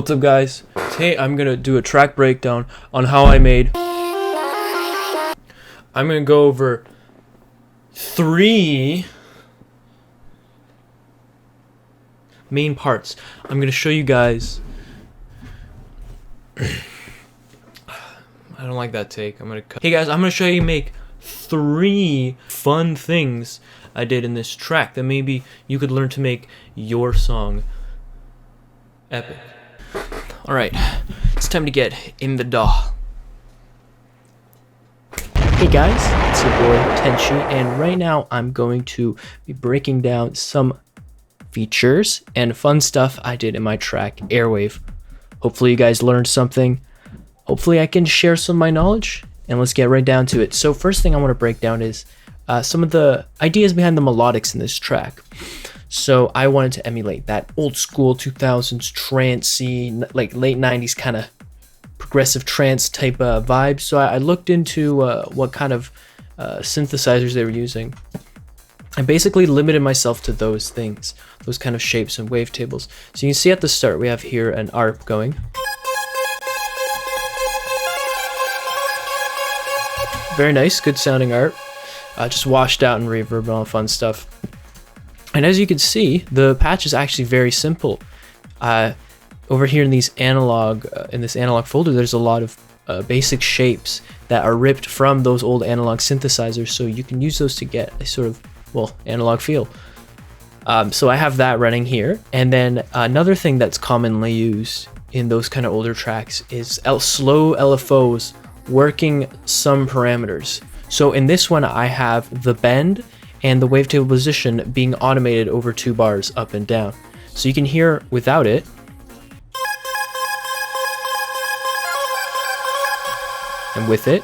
What's up, guys? Today I'm gonna do a track breakdown on how I made. I'm gonna go over 3 main parts. I'm gonna show you guys. I don't like that take. I'm gonna cut. Hey guys, I'm gonna show you make 3 fun things I did in this track that maybe you could learn to make your song epic. Alright, it's time to get in the DAW. Hey guys, it's your boy Tenshi, and right now I'm going to be breaking down some features and fun stuff I did in my track Airwave. Hopefully you guys learned something. Hopefully I can share some of my knowledge, and let's get right down to it. So first thing I want to break down is some of the ideas behind the melodics in this track. So I wanted to emulate that old school 2000s trancey, like late 90s kind of progressive trance type vibe. So I looked into what kind of synthesizers they were using. I basically limited myself to those things, those kind of shapes and wavetables. So you can see at the start we have here an ARP going. Very nice, good sounding ARP. Just washed out and reverb and all the fun stuff. And as you can see, the patch is actually very simple. Over here in these analog, in this analog folder, there's a lot of basic shapes that are ripped from those old analog synthesizers, so you can use those to get a sort of, well, analog feel. So I have that running here. And then another thing that's commonly used in those kind of older tracks is slow LFOs working some parameters. So in this one, I have the bend and the wavetable position being automated over 2 bars up and down. So you can hear without it. And with it.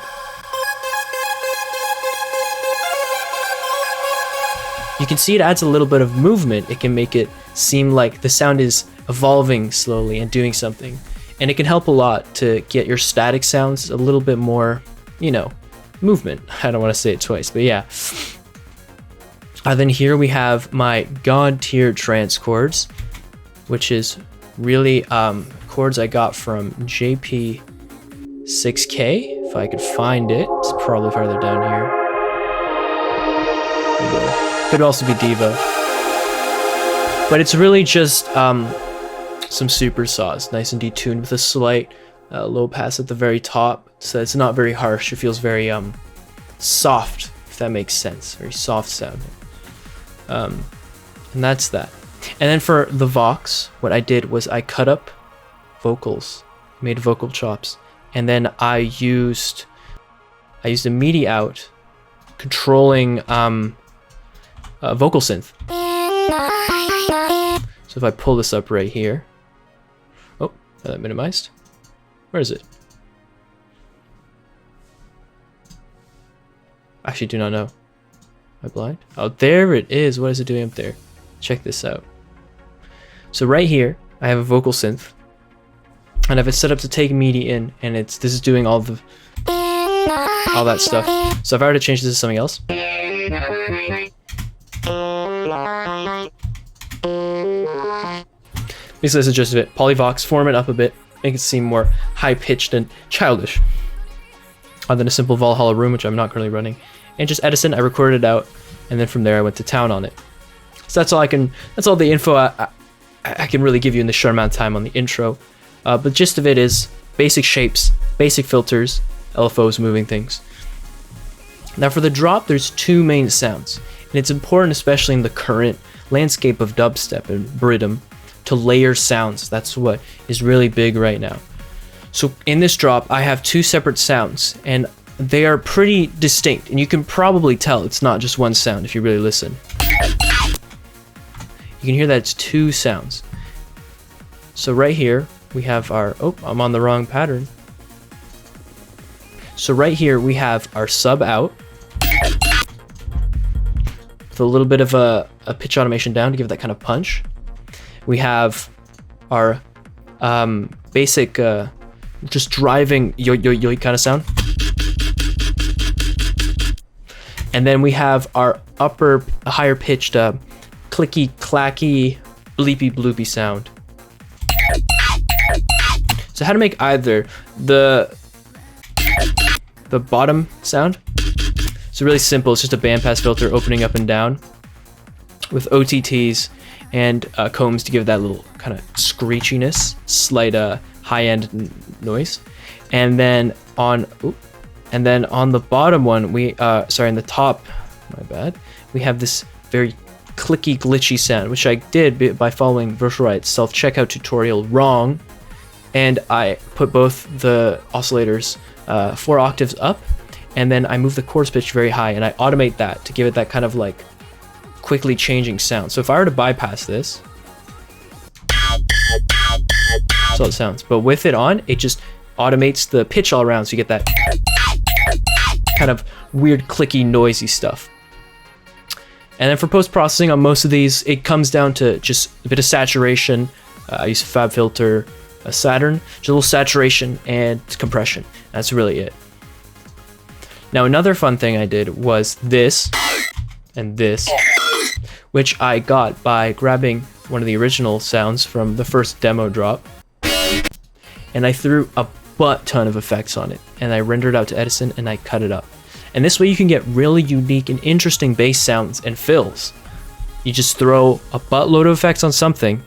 You can see it adds a little bit of movement. It can make it seem like the sound is evolving slowly and doing something. And it can help a lot to get your static sounds a little bit more, you know, movement. I don't want to say it twice, but yeah. Then here we have my God tier trance chords, which is really chords I got from JP6K. If I could find it, it's probably farther down here. Could also be Diva, but it's really just some super saws, nice and detuned with a slight low pass at the very top, so it's not very harsh. It feels very soft, if that makes sense. Very soft sounding. And that's that. And then for the Vox, what I did was I cut up vocals, made vocal chops, and then I used a MIDI out controlling vocal synth. So if I pull this up right here, oh, that minimized. Where is it? Actually, do not know. Am I blind? Oh, there it is. What is it doing up there? Check this out. So right here, I have a vocal synth, and I have it set up to take MIDI in, and this is doing all that stuff. So if I were to change this to something else, basically this is just it. Polyvox, form it up a bit, make it seem more high pitched and childish. Then a simple Valhalla room, which I'm not currently running. And just Edison, I recorded it out, and then from there I went to town on it. So that's all the info I can really give you in this short amount of time on the intro. But the gist of it is basic shapes, basic filters, LFOs, moving things. Now for the drop, there's 2 main sounds, and it's important, especially in the current landscape of dubstep and Brittum, to layer sounds. That's what is really big right now. So in this drop, I have 2 separate sounds, and they are pretty distinct, and you can probably tell it's not just one sound if you really listen. You can hear that it's 2 sounds. So right here, we have our, oh, I'm on the wrong pattern. So right here, we have our sub out, with a little bit of a pitch automation down to give it that kind of punch. We have our basic, just driving yo kind of sound. And then we have our upper, higher pitched, clicky, clacky, bleepy, bloopy sound. So how to make either the bottom sound. So really simple. It's just a bandpass filter opening up and down with OTTs and combs to give that little kind of screechiness, slight high-end noise. And then on the bottom one, we sorry, in the top, my bad, we have this very clicky, glitchy sound, which I did by following Virtual Riot's self-checkout tutorial wrong, and I put both the oscillators 4 octaves up, and then I move the chorus pitch very high, and I automate that to give it that kind of like quickly changing sound. So if I were to bypass this, that's all it sounds. But with it on, it just automates the pitch all around, so you get that kind of weird, clicky, noisy stuff. And then for post-processing on most of these, it comes down to just a bit of saturation. I use a Fab Filter, a Saturn, just a little saturation and compression. That's really it. Now another fun thing I did was this and this, which I got by grabbing one of the original sounds from the first demo drop, and I threw a butt ton of effects on it, and I rendered out to Edison and I cut it up. And this way you can get really unique and interesting bass sounds and fills. You just throw a buttload of effects on something,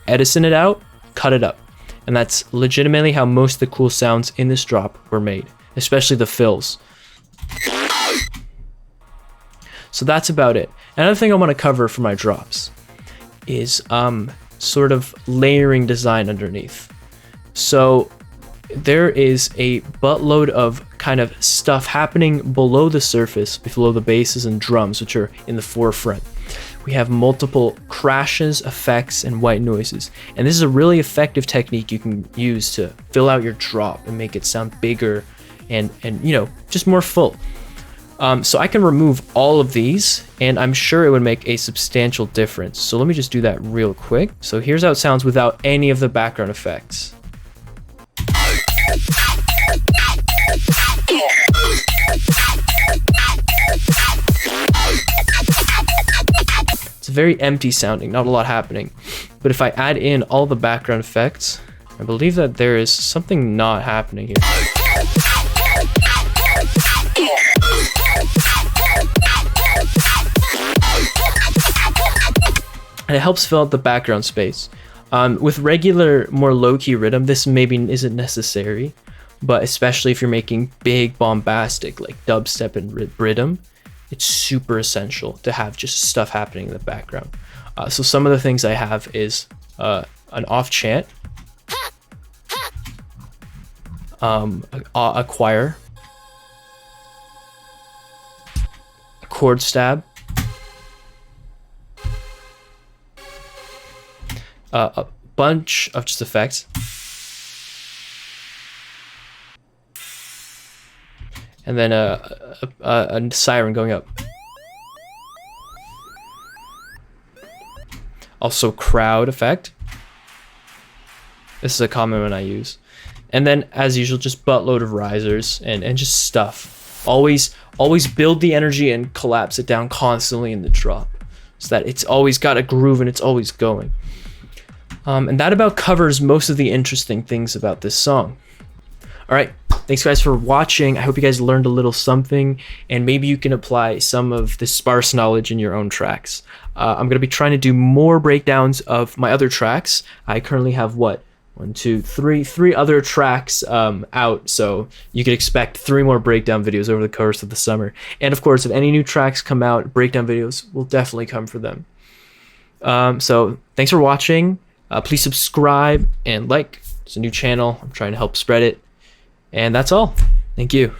Edison it out, cut it up. And that's legitimately how most of the cool sounds in this drop were made, especially the fills. So that's about it. Another thing I want to cover for my drops is sort of layering design underneath. So there is a buttload of kind of stuff happening below the surface, below the basses and drums, which are in the forefront. We have multiple crashes, effects, and white noises. And this is a really effective technique you can use to fill out your drop and make it sound bigger and you know, just more full. So I can remove all of these, and I'm sure it would make a substantial difference. So let me just do that real quick. So here's how it sounds without any of the background effects. It's very empty sounding, not a lot happening. But if I add in all the background effects, I believe that there is something not happening here. And it helps fill out the background space. With regular, more low-key rhythm, this maybe isn't necessary, but especially if you're making big, bombastic, like dubstep and rhythm, it's super essential to have just stuff happening in the background. So some of the things I have is an off chant, a choir, a chord stab, a bunch of just effects, and then a siren going up. Also crowd effect. This is a common one I use. And then as usual, just buttload of risers and just stuff. Always build the energy and collapse it down constantly in the drop, so that it's always got a groove and it's always going. And that about covers most of the interesting things about this song. All right, thanks guys for watching. I hope you guys learned a little something, and maybe you can apply some of this sparse knowledge in your own tracks. I'm gonna be trying to do more breakdowns of my other tracks. I currently have three other tracks out, so you can expect 3 more breakdown videos over the course of the summer. And of course, if any new tracks come out, breakdown videos will definitely come for them. So thanks for watching. Please subscribe and like. It's a new channel. I'm trying to help spread it. And that's all. Thank you.